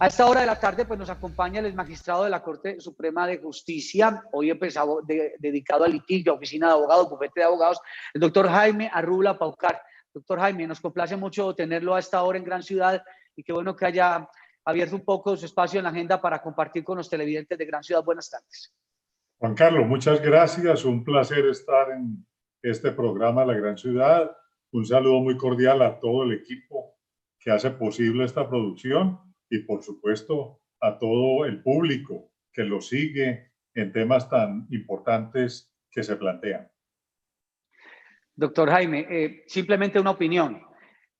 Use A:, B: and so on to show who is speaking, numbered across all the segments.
A: A esta hora de la tarde pues, nos acompaña el magistrado de la Corte Suprema de Justicia, hoy dedicado al litigio, oficina de abogados, bufete de abogados, el doctor Jaime Arrula Paucar. Doctor Jaime, nos complace mucho tenerlo a esta hora en Gran Ciudad y qué bueno que haya abierto un poco su espacio en la agenda para compartir con los televidentes de Gran Ciudad. Buenas tardes.
B: Juan Carlos, muchas gracias. Un placer estar en este programa La Gran Ciudad. Un saludo muy cordial a todo el equipo que hace posible esta producción y, por supuesto, a todo el público que lo sigue en temas tan importantes que se plantean.
A: Doctor Jaime, simplemente una opinión.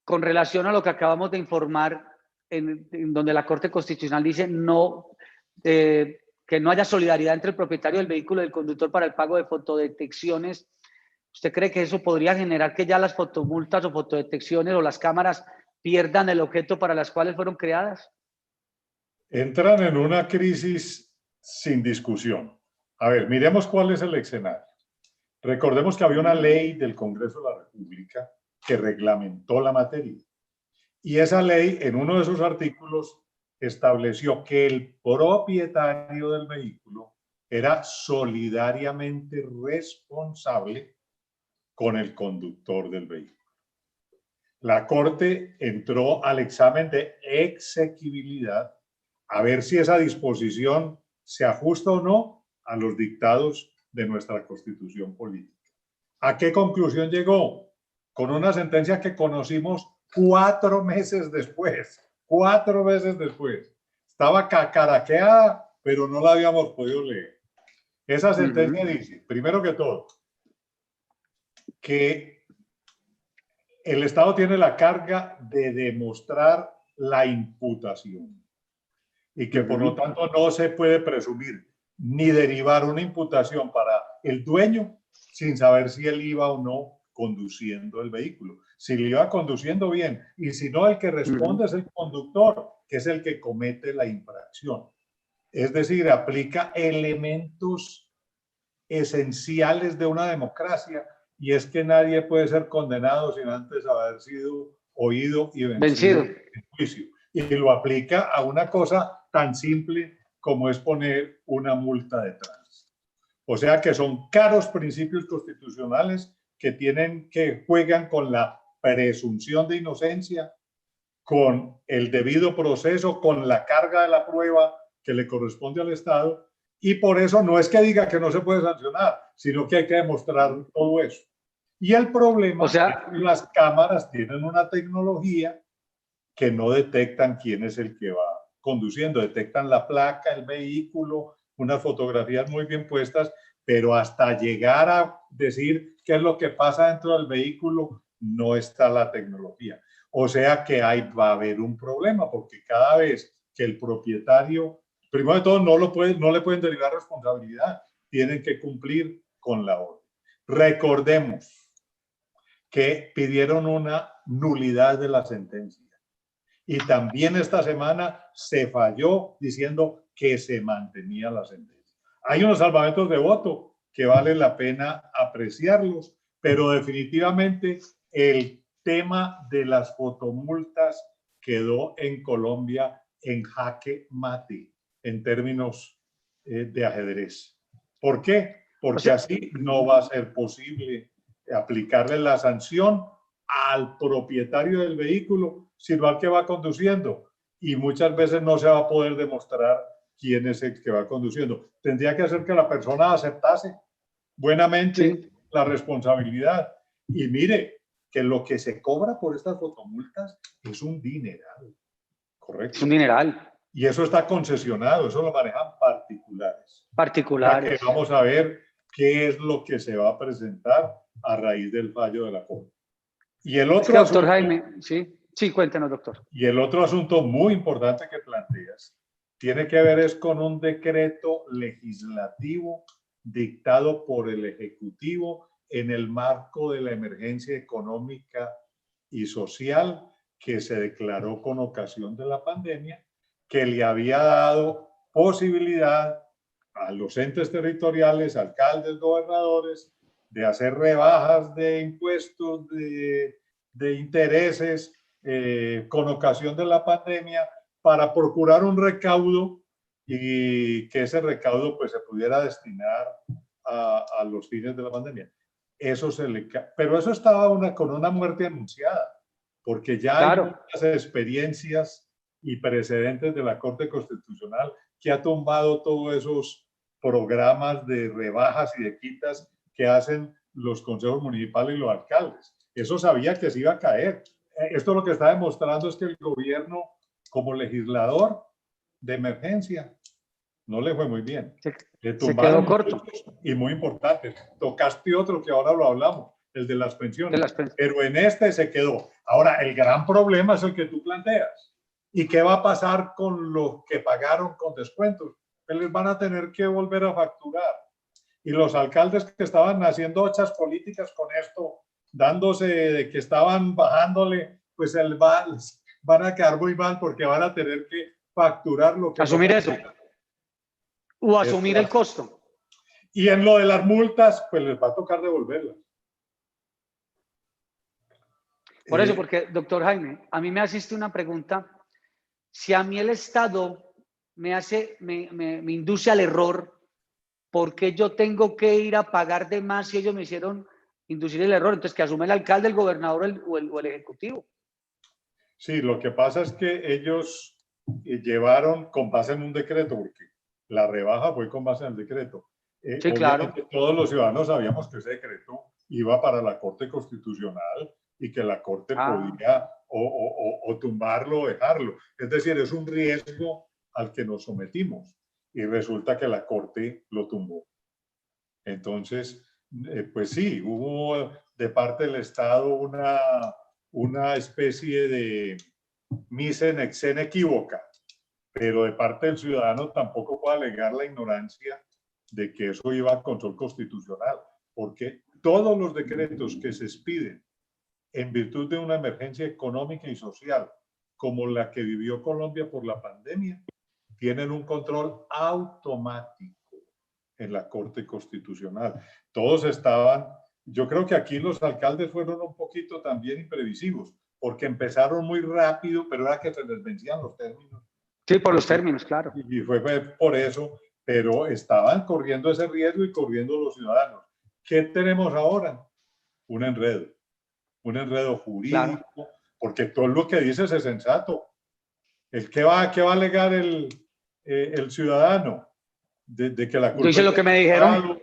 A: Con relación a lo que acabamos de informar, en donde la Corte Constitucional dice que no haya solidaridad entre el propietario del vehículo y el conductor para el pago de fotodetecciones, ¿usted cree que eso podría generar que ya las fotomultas o fotodetecciones o las cámaras pierdan el objeto para las cuales fueron creadas?
B: Entran en una crisis sin discusión. A ver, miremos cuál es el escenario. Recordemos que había una ley del Congreso de la República que reglamentó la materia. Y esa ley, en uno de sus artículos, estableció que el propietario del vehículo era solidariamente responsable con el conductor del vehículo. La Corte entró al examen de exequibilidad a ver si esa disposición se ajusta o no a los dictados de nuestra Constitución política. ¿A qué conclusión llegó? Con una sentencia que conocimos 4 meses después. 4 meses después. Estaba cacaraqueada, pero no la habíamos podido leer. Esa sentencia dice, primero que todo, que el Estado tiene la carga de demostrar la imputación y que por lo tanto no se puede presumir ni derivar una imputación para el dueño sin saber si él iba o no conduciendo el vehículo. Si le iba conduciendo bien y si no, el que responde es el conductor, que es el que comete la infracción. Es decir, aplica elementos esenciales de una democracia y es que nadie puede ser condenado sin antes haber sido oído y vencido en juicio. Y lo aplica a una cosa tan simple como es poner una multa de tránsito. O sea que son caros principios constitucionales que juegan con la presunción de inocencia, con el debido proceso, con la carga de la prueba que le corresponde al Estado, y por eso no es que diga que no se puede sancionar, sino que hay que demostrar todo eso. Y el problema es que las cámaras tienen una tecnología que no detectan quién es el que va conduciendo, detectan la placa, el vehículo, unas fotografías muy bien puestas, pero hasta llegar a decir qué es lo que pasa dentro del vehículo, no está la tecnología. O sea que va a haber un problema, porque cada vez que el propietario, primero de todo, no le pueden derivar responsabilidad, tienen que cumplir con la orden. Recordemos que pidieron una nulidad de la sentencia. Y también esta semana se falló diciendo que se mantenía la sentencia. Hay unos salvamentos de voto que vale la pena apreciarlos, pero definitivamente el tema de las fotomultas quedó en Colombia en jaque mate en términos de ajedrez. ¿Por qué? Porque así no va a ser posible aplicarle la sanción al propietario del vehículo, sino al que va conduciendo. Y muchas veces no se va a poder demostrar quién es el que va conduciendo. Tendría que hacer que la persona aceptase buenamente la responsabilidad. Y mire, que lo que se cobra por estas fotomultas es un dineral. ¿Correcto?
A: Es un dineral.
B: Y eso está concesionado, eso lo manejan particulares.
A: Particulares.
B: Ya que vamos a ver qué es lo que se va a presentar a raíz del fallo de la Corte. Y el otro
A: doctor Jaime, sí, cuéntenos, doctor.
B: Y el otro asunto muy importante que planteas tiene que ver es con un decreto legislativo dictado por el Ejecutivo en el marco de la emergencia económica y social que se declaró con ocasión de la pandemia, que le había dado posibilidad a los entes territoriales, alcaldes, gobernadores, de hacer rebajas de impuestos, de intereses, con ocasión de la pandemia, para procurar un recaudo y que ese recaudo pues se pudiera destinar a los fines de la pandemia. Eso pero eso estaba con una muerte anunciada, porque ya
A: Claro.
B: hay muchas experiencias y precedentes de la Corte Constitucional que ha tumbado todos esos programas de rebajas y de quitas que hacen los consejos municipales y los alcaldes. Eso sabía que se iba a caer. Esto lo que está demostrando es que el gobierno, como legislador de emergencia, no le fue muy bien.
A: Se quedó corto.
B: Y muy importante, tocaste otro que ahora lo hablamos, el de las pensiones. Pero en este se quedó. Ahora, el gran problema es el que tú planteas. ¿Y qué va a pasar con los que pagaron con descuentos? Que les van a tener que volver a facturar. Y los alcaldes que estaban haciendo ochas políticas con esto, dándose de que estaban bajándole, pues van a quedar muy mal porque van a tener que facturar lo que...
A: Asumir eso. O asumir el costo.
B: Y en lo de las multas, pues les va a tocar devolverlas.
A: Por eso, porque, doctor Jaime, a mí me asiste una pregunta. Si a mí el Estado me induce al error, ¿por qué yo tengo que ir a pagar de más si ellos me hicieron inducir el error? Entonces, que asume el alcalde, el gobernador o el ejecutivo.
B: Sí, lo que pasa es que ellos llevaron con base en un decreto, porque la rebaja fue con base en el decreto.
A: Sí, claro.
B: Todos los ciudadanos sabíamos que ese decreto iba para la Corte Constitucional y que la Corte podía o tumbarlo o dejarlo. Es decir, es un riesgo al que nos sometimos y resulta que la Corte lo tumbó. Entonces, pues sí, hubo de parte del Estado una especie de mise en escena equívoca, pero de parte del ciudadano tampoco puede alegar la ignorancia de que eso iba a control constitucional, porque todos los decretos que se expiden en virtud de una emergencia económica y social, como la que vivió Colombia por la pandemia, tienen un control automático en la Corte Constitucional. Todos estaban, yo creo que aquí los alcaldes fueron un poquito también imprevisivos, porque empezaron muy rápido, pero era que se les vencían los términos.
A: Sí, por los términos, claro.
B: Y fue por eso, pero estaban corriendo ese riesgo y corriendo los ciudadanos. ¿Qué tenemos ahora? Un enredo jurídico, claro, porque todo lo que dices es sensato. ¿Qué va a alegar el ciudadano? De que la culpa...
A: Yo hice lo que me dijeron.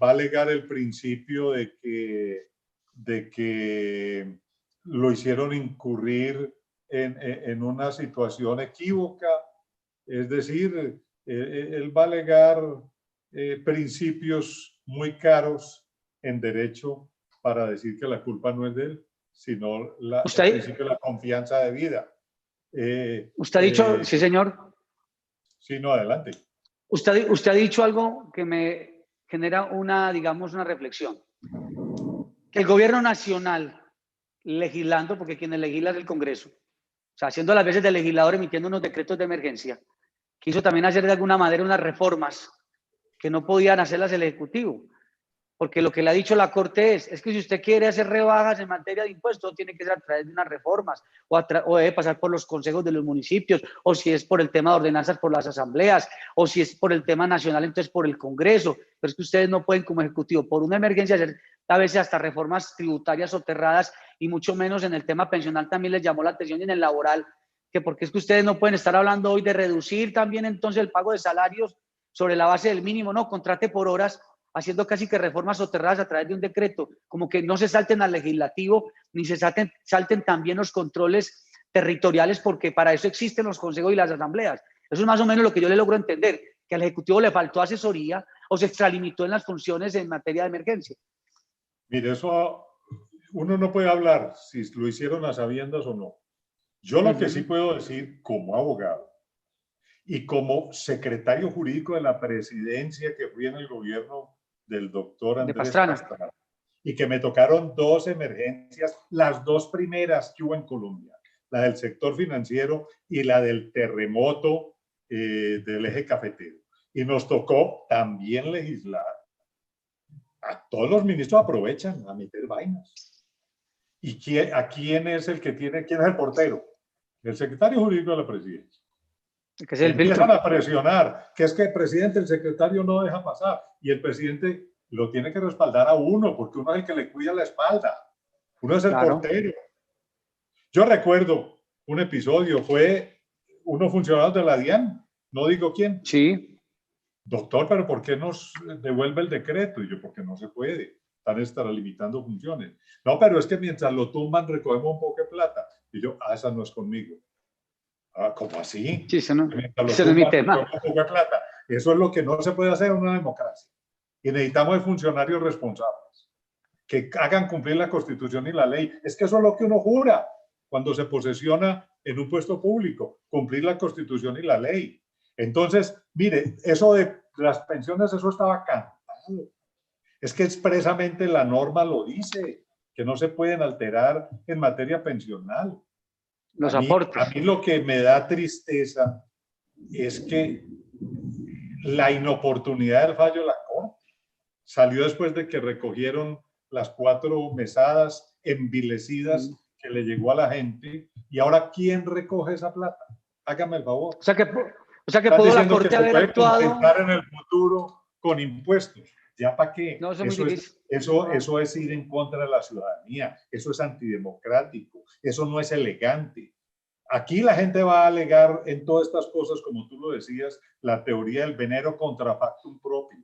B: Va a alegar el principio de que lo hicieron incurrir en una situación equívoca. Es decir, él va a alegar principios muy caros en derecho para decir que la culpa no es de él, sino el principio de la confianza de vida.
A: Usted ha dicho, sí señor.
B: Sí, no, adelante.
A: Usted ha dicho algo que me genera digamos, una reflexión. Que el gobierno nacional, legislando, porque quien legisla es el Congreso, o sea, haciendo las veces de legislador, emitiendo unos decretos de emergencia, quiso también hacer de alguna manera unas reformas que no podían hacerlas el Ejecutivo. Porque lo que le ha dicho la Corte es que si usted quiere hacer rebajas en materia de impuestos, tiene que ser a través de unas reformas o debe pasar por los consejos de los municipios, o si es por el tema de ordenanzas por las asambleas, o si es por el tema nacional, entonces por el Congreso. Pero es que ustedes no pueden como Ejecutivo, por una emergencia, hacer a veces hasta reformas tributarias soterradas y mucho menos en el tema pensional también les llamó la atención y en el laboral, que porque es que ustedes no pueden estar hablando hoy de reducir también entonces el pago de salarios sobre la base del mínimo, no, contrate por horas, haciendo casi que reformas soterradas a través de un decreto, como que no se salten al legislativo, ni se salten también los controles territoriales, porque para eso existen los consejos y las asambleas. Eso es más o menos lo que yo le logro entender, que al Ejecutivo le faltó asesoría o se extralimitó en las funciones en materia de emergencia.
B: Mire, eso uno no puede hablar si lo hicieron a sabiendas o no. Yo lo que sí puedo decir como abogado y como secretario jurídico de la presidencia que fui en el gobierno del doctor Andrés Pastrana, y que me tocaron dos emergencias, las dos primeras que hubo en Colombia, la del sector financiero y la del terremoto del eje cafetero. Y nos tocó también legislar. A todos los ministros aprovechan a meter vainas. ¿Y a quién es el que tiene, quién es el portero? El secretario jurídico de la presidencia.
A: Que es
B: Y
A: el filtro.
B: empiezan a presionar, que es que el presidente, el secretario no deja pasar, y el presidente lo tiene que respaldar a uno, porque uno es el que le cuida la espalda, uno es el
A: Claro.
B: portero. Yo recuerdo un episodio, fue unos funcionarios de la DIAN, no digo quién,
A: Sí.
B: doctor, pero ¿por qué nos devuelve el decreto? Y yo, porque no se puede, están extralimitando funciones. No, pero es que mientras lo tumban recogemos un poco de plata. Y yo, esa no es conmigo. Ah, ¿cómo así?
A: Sí, eso no,
B: Mientras lo
A: ese no es mi
B: tumban
A: tema.
B: recogemos un poco de plata. Eso es lo que no se puede hacer en una democracia. Y necesitamos funcionarios responsables que hagan cumplir la Constitución y la ley. Es que eso es lo que uno jura cuando se posesiona en un puesto público, cumplir la Constitución y la ley. Entonces, mire, eso de las pensiones, eso estaba cantado. Es que expresamente la norma lo dice, que no se pueden alterar en materia pensional.
A: Los
B: A
A: aportes.
B: mí lo que me da tristeza es que la inoportunidad del fallo de la Corte salió después de que recogieron las 4 mesadas envilecidas que le llegó a la gente, y ahora ¿quién recoge esa plata? Hágame el favor.
A: O sea que
B: Están
A: pudo la
B: diciendo que
A: Corte
B: se
A: haber
B: puede
A: actuado.
B: compensar en el futuro con impuestos. ¿Ya para qué?
A: No, eso es muy difícil.
B: Eso es ir en contra de la ciudadanía, eso es antidemocrático, eso no es elegante. Aquí la gente va a alegar en todas estas cosas, como tú lo decías, la teoría del venero contra factum propio.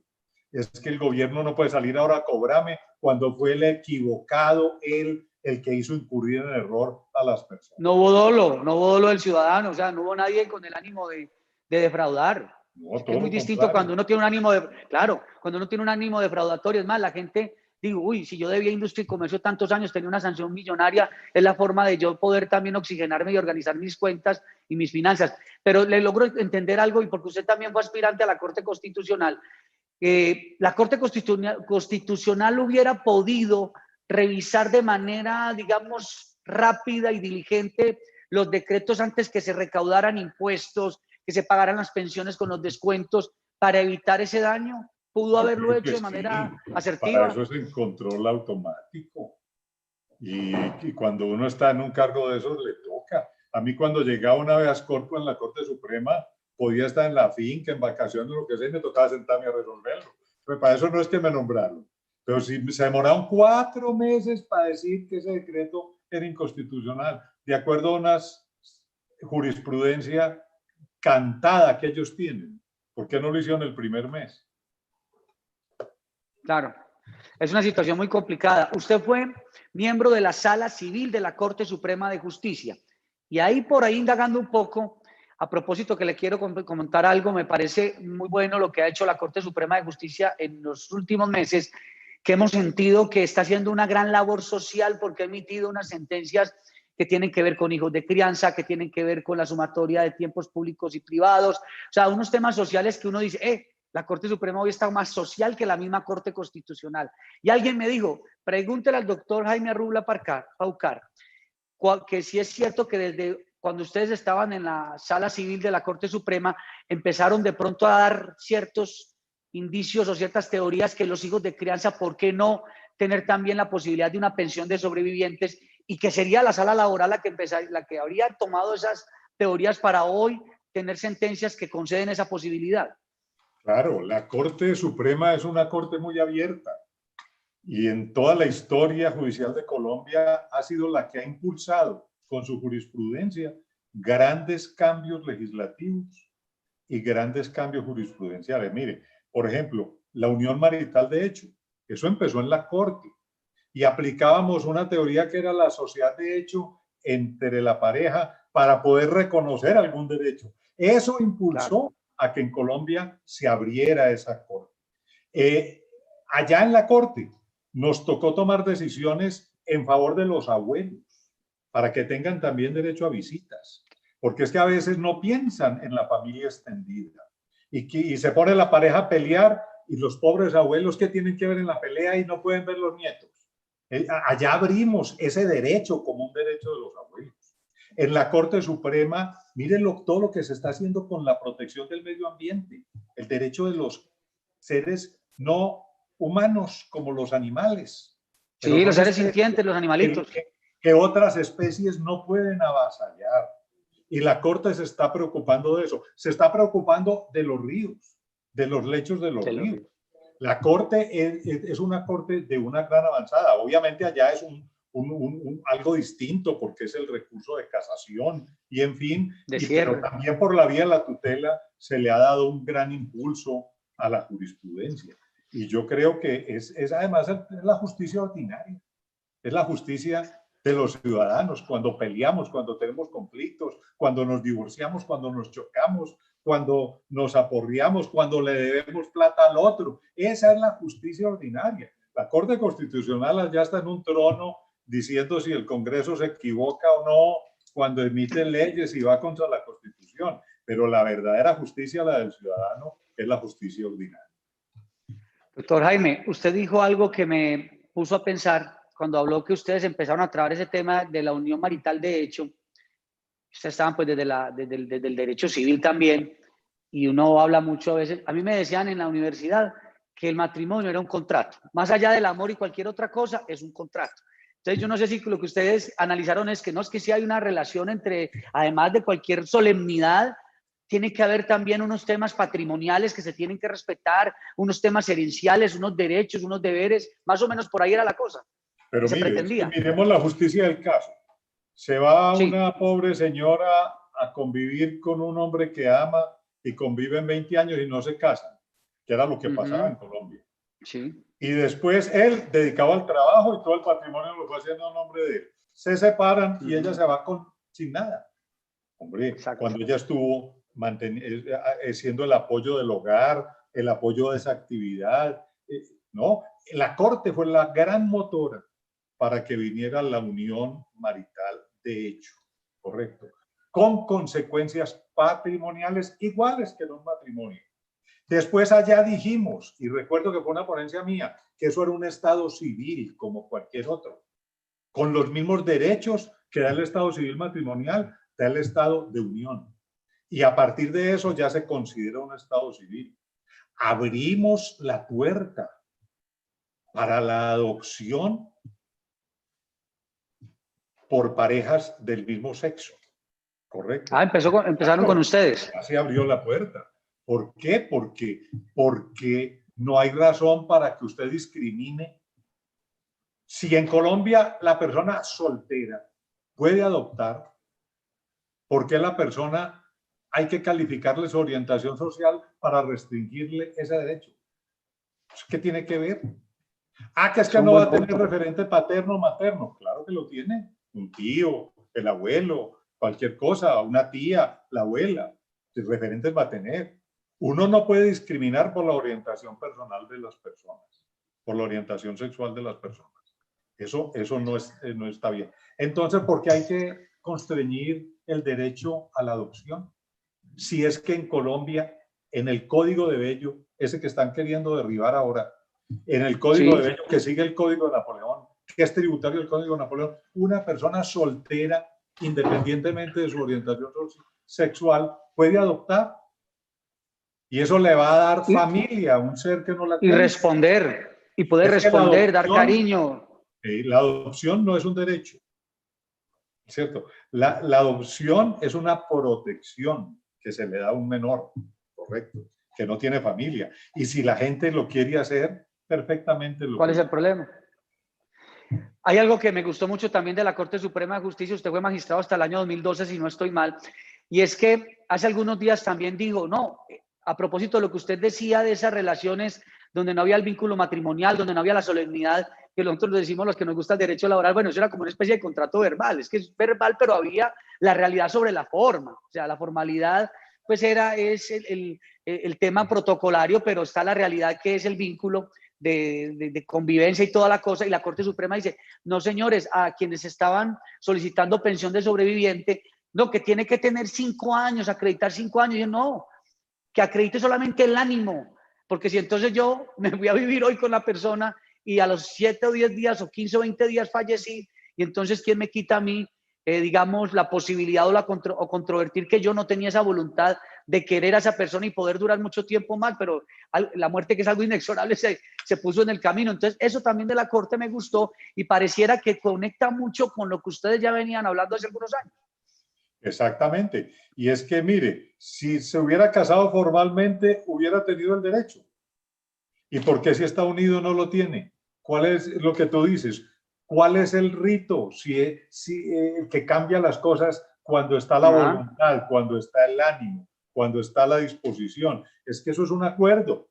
B: Es que el gobierno no puede salir ahora a cobrarme cuando fue el equivocado él el que hizo incurrir en error a las personas.
A: No hubo dolo del ciudadano, o sea, no hubo nadie con el ánimo de defraudar.
B: No,
A: Es que es
B: todo
A: muy
B: lo
A: distinto
B: contrario.
A: cuando uno tiene un ánimo de, claro, cuando uno tiene un ánimo defraudatorio. Es más, la gente digo, uy, si yo debía industria y comercio tantos años, tenía una sanción millonaria, es la forma de yo poder también oxigenarme y organizar mis cuentas y mis finanzas. Pero le logro entender algo, y porque usted también fue aspirante a la Corte Constitucional, la Corte Constitucional hubiera podido revisar de manera, digamos, rápida y diligente los decretos antes que se recaudaran impuestos, que se pagaran las pensiones con los descuentos, para evitar ese daño. Pudo
B: Yo
A: haberlo
B: creo
A: hecho
B: que
A: de manera
B: sí. Para
A: asertiva.
B: eso es el control automático. Y cuando uno está en un cargo de esos, le toca. A mí cuando llegaba una vez corpo en la Corte Suprema, podía estar en la finca, en vacaciones, lo que sea, y me tocaba sentarme a resolverlo. Pero para eso no es que me nombraron. Pero si se demoraron 4 meses para decir que ese decreto era inconstitucional, de acuerdo a una jurisprudencia cantada que ellos tienen. ¿Por qué no lo hicieron el primer mes?
A: Claro, es una situación muy complicada. Usted fue miembro de la Sala Civil de la Corte Suprema de Justicia. Y ahí, por ahí, indagando un poco, a propósito que le quiero comentar algo, me parece muy bueno lo que ha hecho la Corte Suprema de Justicia en los últimos meses, que hemos sentido que está haciendo una gran labor social, porque ha emitido unas sentencias que tienen que ver con hijos de crianza, que tienen que ver con la sumatoria de tiempos públicos y privados, o sea, unos temas sociales que uno dice, la Corte Suprema hoy está más social que la misma Corte Constitucional. Y alguien me dijo, pregúntele al doctor Jaime Arrubla Paucar, que si es cierto que desde cuando ustedes estaban en la Sala Civil de la Corte Suprema, empezaron de pronto a dar ciertos indicios o ciertas teorías que los hijos de crianza, ¿por qué no tener también la posibilidad de una pensión de sobrevivientes? Y que sería la sala laboral la que habría tomado esas teorías para hoy tener sentencias que conceden esa posibilidad.
B: Claro, la Corte Suprema es una corte muy abierta y en toda la historia judicial de Colombia ha sido la que ha impulsado con su jurisprudencia grandes cambios legislativos y grandes cambios jurisprudenciales. Mire, por ejemplo, la unión marital de hecho, eso empezó en la Corte y aplicábamos una teoría que era la sociedad de hecho entre la pareja para poder reconocer algún derecho. Eso impulsó a que en Colombia se abriera esa Corte. Allá en la Corte nos tocó tomar decisiones en favor de los abuelos para que tengan también derecho a visitas, porque es que a veces no piensan en la familia extendida y se pone la pareja a pelear y los pobres abuelos que tienen que ver en la pelea y no pueden ver los nietos. Allá abrimos ese derecho como un derecho de los abuelos. En la Corte Suprema, miren todo lo que se está haciendo con la protección del medio ambiente, el derecho de los seres no humanos como los animales.
A: Sí, los seres sintientes, los animalitos.
B: Que otras especies no pueden avasallar. Y la Corte se está preocupando de eso. Se está preocupando de los ríos, de los lechos de los ríos. La Corte es una Corte de una gran avanzada. Obviamente allá es algo distinto porque es el recurso de casación y en fin, pero también por la vía de la tutela se le ha dado un gran impulso a la jurisprudencia. Y yo creo que es además es la justicia ordinaria, es la justicia de los ciudadanos, cuando peleamos, cuando tenemos conflictos, cuando nos divorciamos, cuando nos chocamos, cuando nos aporreamos, cuando le debemos plata al otro. Esa es la justicia ordinaria. La Corte Constitucional ya está en un trono diciendo si el Congreso se equivoca o no cuando emite leyes y va contra la Constitución. Pero la verdadera justicia, la del ciudadano, es la justicia ordinaria.
A: Doctor Jaime, usted dijo algo que me puso a pensar cuando habló que ustedes empezaron a tratar ese tema de la unión marital de hecho. Ustedes estaban pues desde el derecho civil también, y uno habla mucho a veces. A mí me decían en la universidad que el matrimonio era un contrato. Más allá del amor y cualquier otra cosa, es un contrato. Entonces yo no sé si lo que ustedes analizaron es que no, es que sí hay una relación entre, además de cualquier solemnidad, tiene que haber también unos temas patrimoniales que se tienen que respetar, unos temas herenciales, unos derechos, unos deberes, más o menos por ahí era la cosa.
B: Pero mire, miremos la justicia del caso. Se va una pobre señora a convivir con un hombre que ama y conviven 20 años y no se casan, que era lo que pasaba en Colombia.
A: Sí.
B: Y después él, dedicado al trabajo y todo el patrimonio lo fue haciendo a nombre de él. Se separan y ella se va sin nada. Hombre, cuando ella estuvo siendo el apoyo del hogar, el apoyo de esa actividad, ¿no? La Corte fue la gran motora para que viniera la unión marital de hecho, correcto, con consecuencias patrimoniales iguales que en un matrimonio. Después allá dijimos, y recuerdo que fue una ponencia mía, que eso era un estado civil como cualquier otro, con los mismos derechos que da el estado civil matrimonial, da el estado de unión. Y a partir de eso ya se considera un estado civil. Abrimos la puerta para la adopción por parejas del mismo sexo, ¿correcto?
A: Empezaron con ustedes.
B: Así abrió la puerta. ¿Por qué? Porque no hay razón para que usted discrimine. Si en Colombia la persona soltera puede adoptar, ¿por qué la persona hay que calificarle su orientación social para restringirle ese derecho? ¿Qué tiene que ver? Que es que no va a tener referente paterno o materno. Claro que lo tiene. Un tío, el abuelo, cualquier cosa, una tía, la abuela. Referentes va a tener. Uno no puede discriminar por la orientación personal de las personas, por la orientación sexual de las personas. Eso no está bien. Entonces, ¿por qué hay que constreñir el derecho a la adopción? Si es que en Colombia, en el Código de Bello, ese que están queriendo derribar ahora, en el Código de Bello, que sigue el Código de Napoleón, que es tributario del Código de Napoleón, una persona soltera, independientemente de su orientación sexual, puede adoptar. Y eso le va a dar familia a un ser que no la tiene.
A: Y responder, y poder responder, dar cariño.
B: La adopción no es un derecho, ¿cierto? La adopción es una protección que se le da a un menor, correcto, que no tiene familia. Y si la gente lo quiere hacer, perfectamente lo
A: ¿Cuál es el problema? Hay algo que me gustó mucho también de la Corte Suprema de Justicia. Usted fue magistrado hasta el año 2012, si no estoy mal. Y es que hace algunos días también dijo, no, a propósito de lo que usted decía de esas relaciones donde no había el vínculo matrimonial, donde no había la solemnidad, que nosotros lo decimos los que nos gusta el derecho laboral, bueno, eso era como una especie de contrato verbal, es que es verbal, pero había la realidad sobre la forma, o sea, la formalidad pues es el tema protocolario, pero está la realidad que es el vínculo de convivencia y toda la cosa, y la Corte Suprema dice, no señores, a quienes estaban solicitando pensión de sobreviviente, no, que tiene que tener 5 años, acreditar 5 años, y yo no, que acredite solamente el ánimo, porque si entonces yo me voy a vivir hoy con la persona y a los 7 o 10 días o 15 o 20 días fallecí, y entonces ¿quién me quita a mí, digamos, la posibilidad o controvertir que yo no tenía esa voluntad de querer a esa persona y poder durar mucho tiempo más, pero la muerte, que es algo inexorable, se puso en el camino? Entonces eso también de la Corte me gustó y pareciera que conecta mucho con lo que ustedes ya venían hablando hace algunos años.
B: Exactamente. Y es que, mire, si se hubiera casado formalmente, hubiera tenido el derecho. ¿Y por qué si está unido no lo tiene? ¿Cuál es lo que tú dices? ¿Cuál es el rito? Que cambia las cosas cuando está la
A: Ajá.
B: voluntad, cuando está el ánimo, cuando está la disposición. Es que eso es un acuerdo.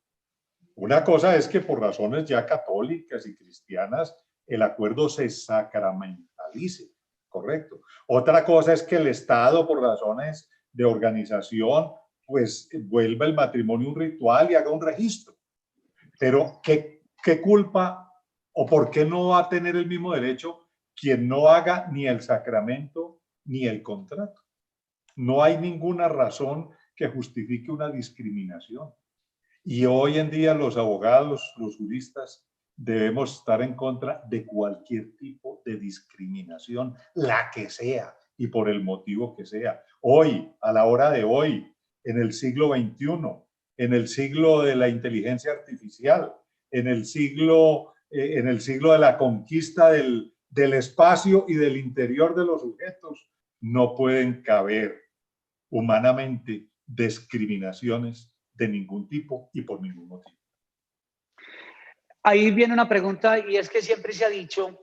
B: Una cosa es que por razones ya católicas y cristianas el acuerdo se sacramentalice, correcto. Otra cosa es que el Estado, por razones de organización, pues vuelva el matrimonio un ritual y haga un registro. Pero ¿qué culpa o por qué no va a tener el mismo derecho quien no haga ni el sacramento ni el contrato? No hay ninguna razón que justifique una discriminación. Y hoy en día los abogados, los juristas, debemos estar en contra de cualquier tipo de discriminación, la que sea y por el motivo que sea. Hoy, a la hora de hoy, en el siglo XXI, en el siglo de la inteligencia artificial, en el siglo de la conquista del espacio y del interior de los sujetos, no pueden caber humanamente discriminaciones de ningún tipo y por ningún motivo.
A: Ahí viene una pregunta y es que siempre se ha dicho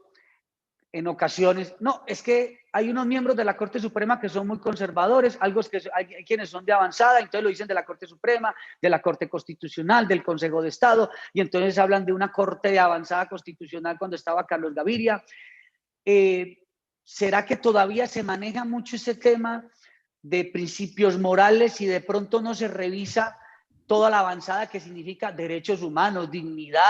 A: en ocasiones, no, es que hay unos miembros de la Corte Suprema que son muy conservadores, algo es que hay quienes son de avanzada, entonces lo dicen de la Corte Suprema, de la Corte Constitucional, del Consejo de Estado, y entonces hablan de una Corte de avanzada constitucional cuando estaba Carlos Gaviria. ¿Será que todavía se maneja mucho ese tema de principios morales y de pronto no se revisa toda la avanzada que significa derechos humanos, dignidad,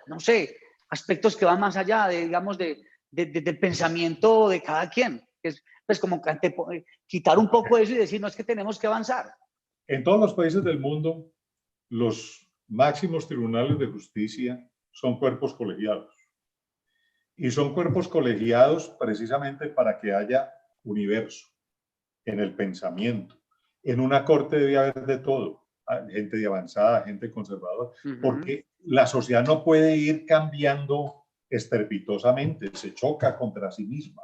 A: no sé, aspectos que van más allá de, digamos, del pensamiento de cada quien? Es pues como quitar un poco eso y decir, no, es que tenemos que avanzar.
B: En todos los países del mundo, los máximos tribunales de justicia son cuerpos colegiados. Y son cuerpos colegiados precisamente para que haya universo en el pensamiento. En una corte debe haber de todo, gente de avanzada, gente conservadora, porque la sociedad no puede ir cambiando estrepitosamente, se choca contra sí misma.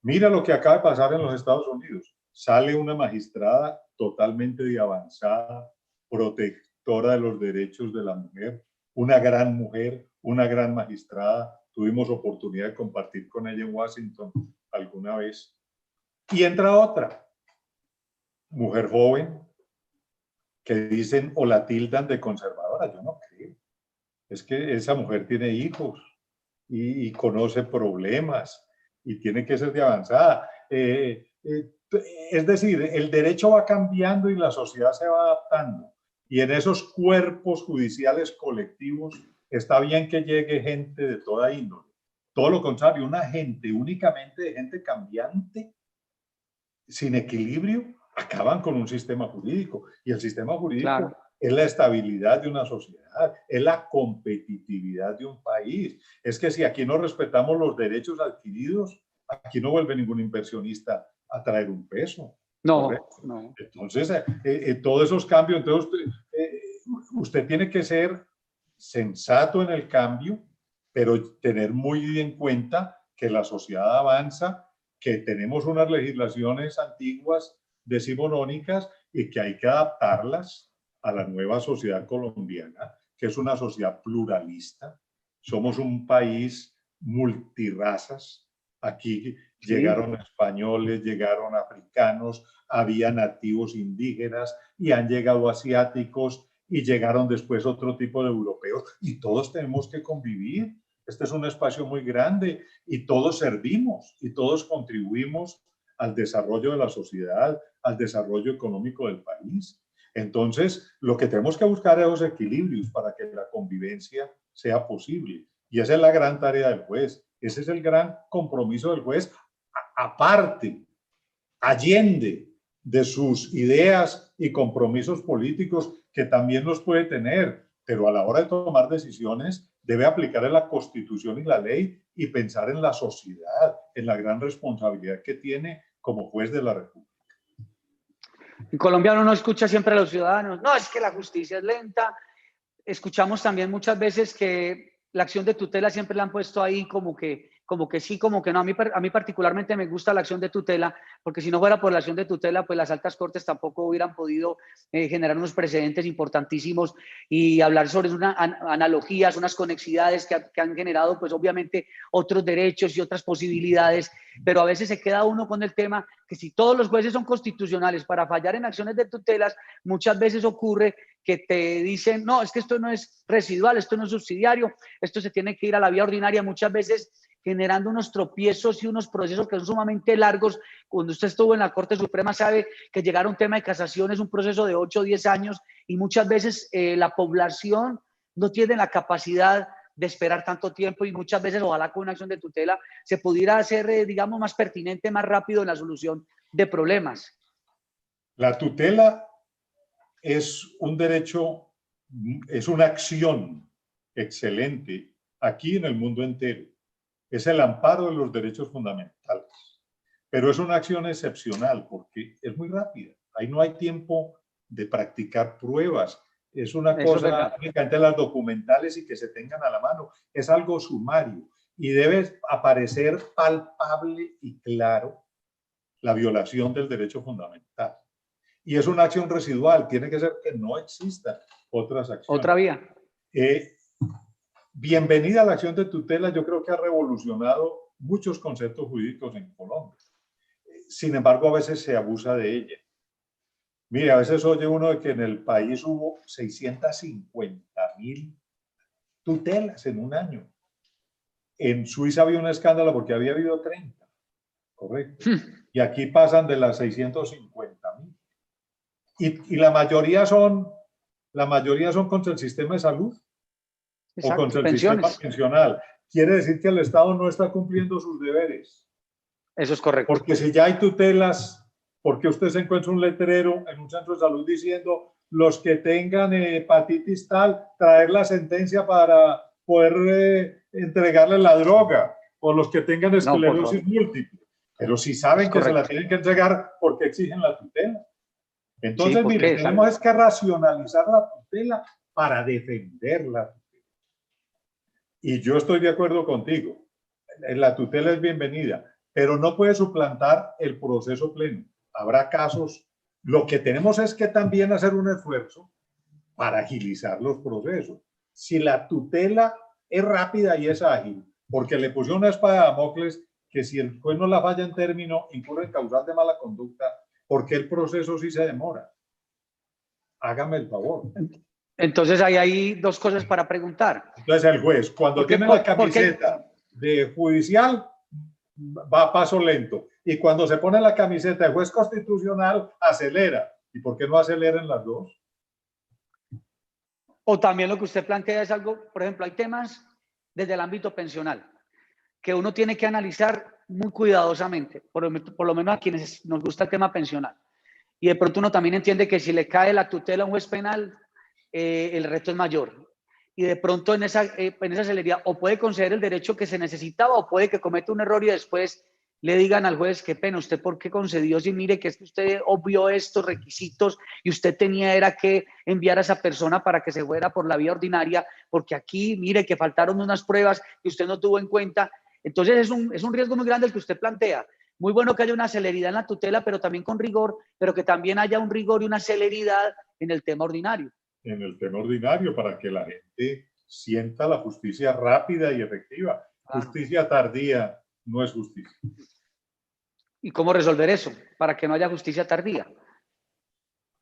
B: Mira lo que acaba de pasar en los Estados Unidos. Sale una magistrada totalmente de avanzada, protectora de los derechos de la mujer, una gran magistrada. Tuvimos oportunidad de compartir con ella en Washington alguna vez. Y entra otra mujer joven que dicen o la tildan de conservadora. Yo no creo. Es que esa mujer tiene hijos y conoce problemas y tiene que ser de avanzada. Es decir, el derecho va cambiando y la sociedad se va adaptando. Y en esos cuerpos judiciales colectivos está bien que llegue gente de toda índole. Todo lo contrario, una gente únicamente de gente cambiante, sin equilibrio, acaban con un sistema jurídico. Y el sistema jurídico, claro, es la estabilidad de una sociedad, es la competitividad de un país. Es que si aquí no respetamos los derechos adquiridos, aquí no vuelve ningún inversionista a traer un peso.
A: No, no.
B: Entonces, todos esos cambios, entonces usted tiene que ser sensato en el cambio, pero tener muy en cuenta que la sociedad avanza, que tenemos unas legislaciones antiguas decimonónicas y que hay que adaptarlas a la nueva sociedad colombiana, que es una sociedad pluralista. Somos un país multirrazas. Aquí llegaron españoles, llegaron africanos, había nativos indígenas y han llegado asiáticos y llegaron después otro tipo de europeos y todos tenemos que convivir. Este es un espacio muy grande y todos servimos y todos contribuimos al desarrollo de la sociedad, al desarrollo económico del país. Entonces, lo que tenemos que buscar es los equilibrios para que la convivencia sea posible. Y esa es la gran tarea del juez. Ese es el gran compromiso del juez, aparte, allende de sus ideas y compromisos políticos que también los puede tener, pero a la hora de tomar decisiones debe aplicar en la Constitución y la ley y pensar en la sociedad, en la gran responsabilidad que tiene como juez de la República.
A: En Colombia uno no escucha siempre a los ciudadanos, no, es que la justicia es lenta. Escuchamos también muchas veces que la acción de tutela siempre la han puesto ahí como como que sí, como que no. A mí particularmente me gusta la acción de tutela, porque si no fuera por la acción de tutela, pues las altas cortes tampoco hubieran podido generar unos precedentes importantísimos y hablar sobre unas analogías, unas conexidades que han generado, pues obviamente, otros derechos y otras posibilidades, pero a veces se queda uno con el tema que si todos los jueces son constitucionales para fallar en acciones de tutelas, muchas veces ocurre que te dicen, no, es que esto no es residual, esto no es subsidiario, esto se tiene que ir a la vía ordinaria, muchas veces generando unos tropiezos y unos procesos que son sumamente largos. Cuando usted estuvo en la Corte Suprema sabe que llegar a un tema de casación es un proceso de 8 o 10 años y muchas veces la población no tiene la capacidad de esperar tanto tiempo y muchas veces, ojalá con una acción de tutela, se pudiera hacer, digamos, más pertinente, más rápido en la solución de problemas.
B: La tutela es un derecho, es una acción excelente aquí en el mundo entero. Es el amparo de los derechos fundamentales. Pero es una acción excepcional porque es muy rápida. Ahí no hay tiempo de practicar pruebas. Es una cosa únicamente las documentales y que se tengan a la mano. Es algo sumario y debe aparecer palpable y claro la violación del derecho fundamental. Y es una acción residual. Tiene que ser que no existan otras acciones.
A: Otra vía.
B: Bienvenida a la acción de tutela. Yo creo que ha revolucionado muchos conceptos jurídicos en Colombia. Sin embargo, a veces se abusa de ella. Mire, a veces oye uno de que en el país hubo 650.000 tutelas en un año. En Suiza había un escándalo porque había habido 30, correcto. Y aquí pasan de las 650.000. Y la mayoría son contra el sistema de salud. Exacto, o contra el sistema pensional. Quiere decir que el Estado no está cumpliendo sus deberes.
A: Eso es correcto.
B: Porque si ya hay tutelas, ¿por qué usted se encuentra un letrero en un centro de salud diciendo los que tengan hepatitis tal, traer la sentencia para poder entregarle la droga? O los que tengan esclerosis múltiple. Pero si saben que se la tienen que entregar, ¿por qué exigen la tutela? Entonces, sí, mire, tenemos que racionalizar la tutela para defender la tutela. Y yo estoy de acuerdo contigo. La tutela es bienvenida, pero no puede suplantar el proceso pleno. Habrá casos. Lo que tenemos es que también hacer un esfuerzo para agilizar los procesos. Si la tutela es rápida y es ágil, porque le puso una espada de Damocles que si el juez no la falla en término, incurre en causal de mala conducta, porque el proceso sí se demora. Hágame el favor.
A: Entonces ahí hay dos cosas para preguntar.
B: Entonces el juez, cuando tiene la camiseta de judicial, va a paso lento. Y cuando se pone la camiseta de juez constitucional, acelera. ¿Y por qué no aceleran las dos?
A: O también lo que usted plantea es algo, por ejemplo, hay temas desde el ámbito pensional que uno tiene que analizar muy cuidadosamente, por lo menos a quienes nos gusta el tema pensional. Y de pronto uno también entiende que si le cae la tutela a un juez penal, el reto es mayor. Y de pronto en esa celeridad o puede conceder el derecho que se necesitaba o puede que cometa un error y después le digan al juez, qué pena, ¿usted por qué concedió? Si mire que es que usted obvió estos requisitos y usted era que enviar a esa persona para que se fuera por la vía ordinaria, porque aquí, mire que faltaron unas pruebas que usted no tuvo en cuenta. Entonces es un riesgo muy grande el que usted plantea. Muy bueno que haya una celeridad en la tutela, pero también con rigor, pero que también haya un rigor y una celeridad en el tema ordinario.
B: En el tema ordinario, para que la gente sienta la justicia rápida y efectiva. Justicia tardía no es justicia.
A: ¿Y cómo resolver eso para que no haya justicia tardía?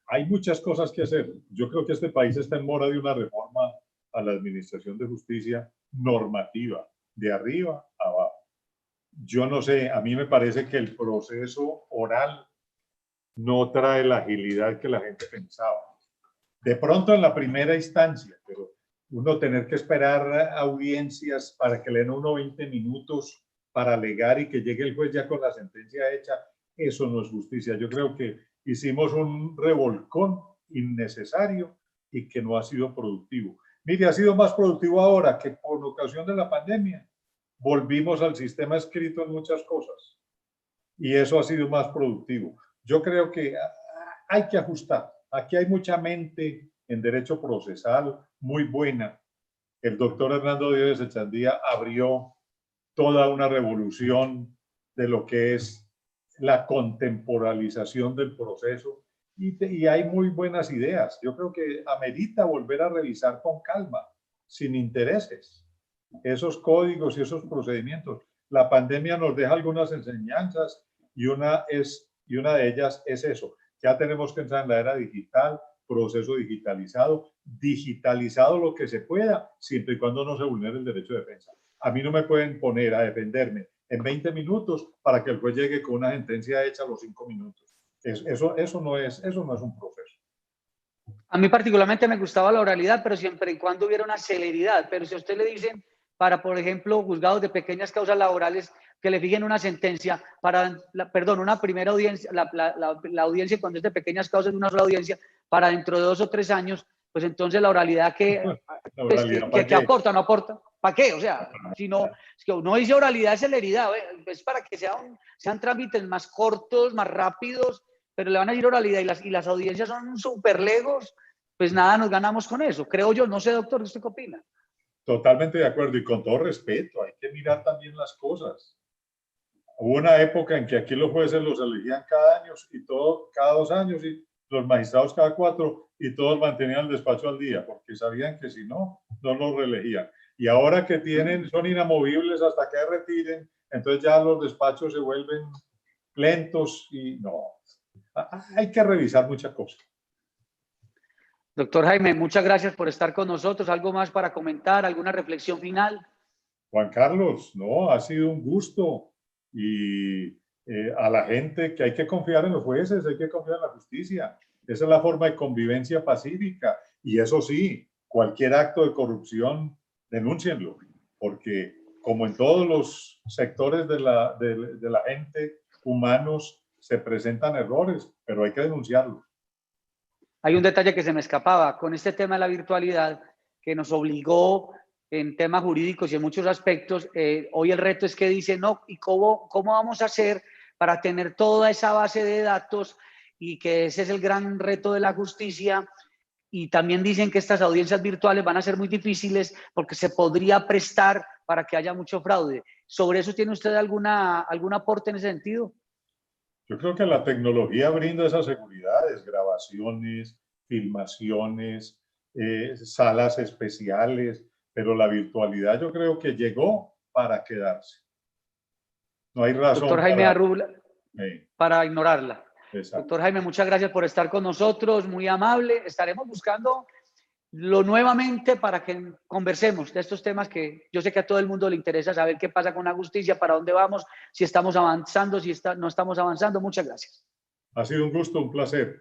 B: Hay muchas cosas que hacer. Yo creo que este país está en mora de una reforma a la administración de justicia normativa, de arriba a abajo. Yo no sé, a mí me parece que el proceso oral no trae la agilidad que la gente pensaba. De pronto en la primera instancia, pero uno tener que esperar audiencias para que le den uno 20 minutos para alegar y que llegue el juez ya con la sentencia hecha, eso no es justicia. Yo creo que hicimos un revolcón innecesario y que no ha sido productivo. Mire, ha sido más productivo ahora que por ocasión de la pandemia. Volvimos al sistema escrito en muchas cosas y eso ha sido más productivo. Yo creo que hay que ajustar. Aquí hay mucha mente en derecho procesal muy buena. El doctor Hernando Díaz Echandía abrió toda una revolución de lo que es la contemporalización del proceso y hay muy buenas ideas. Yo creo que amerita volver a revisar con calma, sin intereses, esos códigos y esos procedimientos. La pandemia nos deja algunas enseñanzas y una de ellas es eso. Ya tenemos que entrar en la era digital, proceso digitalizado lo que se pueda, siempre y cuando no se vulnere el derecho de defensa. A mí no me pueden poner a defenderme en 20 minutos para que el juez llegue con una sentencia hecha a los 5 minutos. Eso no es un proceso.
A: A mí particularmente me gustaba la oralidad, pero siempre y cuando hubiera una celeridad. Pero si a usted le dicen para, por ejemplo, juzgados de pequeñas causas laborales, que le fijen una sentencia para, una primera audiencia, la audiencia cuando es de pequeñas causas, de una sola audiencia, para dentro de 2 o 3 años, pues entonces la oralidad que aporta, no aporta. ¿Para qué? O sea, si no, es que uno dice oralidad es celeridad, es para que sean trámites más cortos, más rápidos, pero le van a decir oralidad y las audiencias son súper legos, pues nada, nos ganamos con eso, creo yo. No sé, doctor, ¿usted qué opina?
B: Totalmente de acuerdo y con todo respeto, hay que mirar también las cosas. Hubo una época en que aquí los jueces los elegían cada año y cada 2 años y los magistrados cada 4 y todos mantenían el despacho al día porque sabían que si no, no los reelegían. Y ahora que son inamovibles hasta que retiren, entonces ya los despachos se vuelven lentos y no. Hay que revisar muchas cosas.
A: Doctor Jaime, muchas gracias por estar con nosotros. ¿Algo más para comentar? ¿Alguna reflexión final?
B: Juan Carlos, no, ha sido un gusto y a la gente que hay que confiar en los jueces, hay que confiar en la justicia. Esa es la forma de convivencia pacífica y eso sí, cualquier acto de corrupción, denúncienlo, porque como en todos los sectores de la gente, humanos, se presentan errores, pero hay que denunciarlos.
A: Hay un detalle que se me escapaba con este tema de la virtualidad, que nos obligó en temas jurídicos y en muchos aspectos. Hoy el reto es que dice, no, ¿y cómo vamos a hacer para tener toda esa base de datos? Y que ese es el gran reto de la justicia. Y también dicen que estas audiencias virtuales van a ser muy difíciles porque se podría prestar para que haya mucho fraude. ¿Sobre eso tiene usted algún aporte en ese sentido?
B: Yo creo que la tecnología brinda esas seguridades, grabaciones, filmaciones, salas especiales, pero la virtualidad yo creo que llegó para quedarse. No hay razón
A: Doctor Jaime Arrula, para ignorarla.
B: Exacto.
A: Doctor Jaime, muchas gracias por estar con nosotros, muy amable. Estaremos buscando nuevamente para que conversemos de estos temas que yo sé que a todo el mundo le interesa saber qué pasa con la justicia, para dónde vamos, si estamos avanzando, si no estamos avanzando. Muchas gracias.
B: Ha sido un gusto, un placer.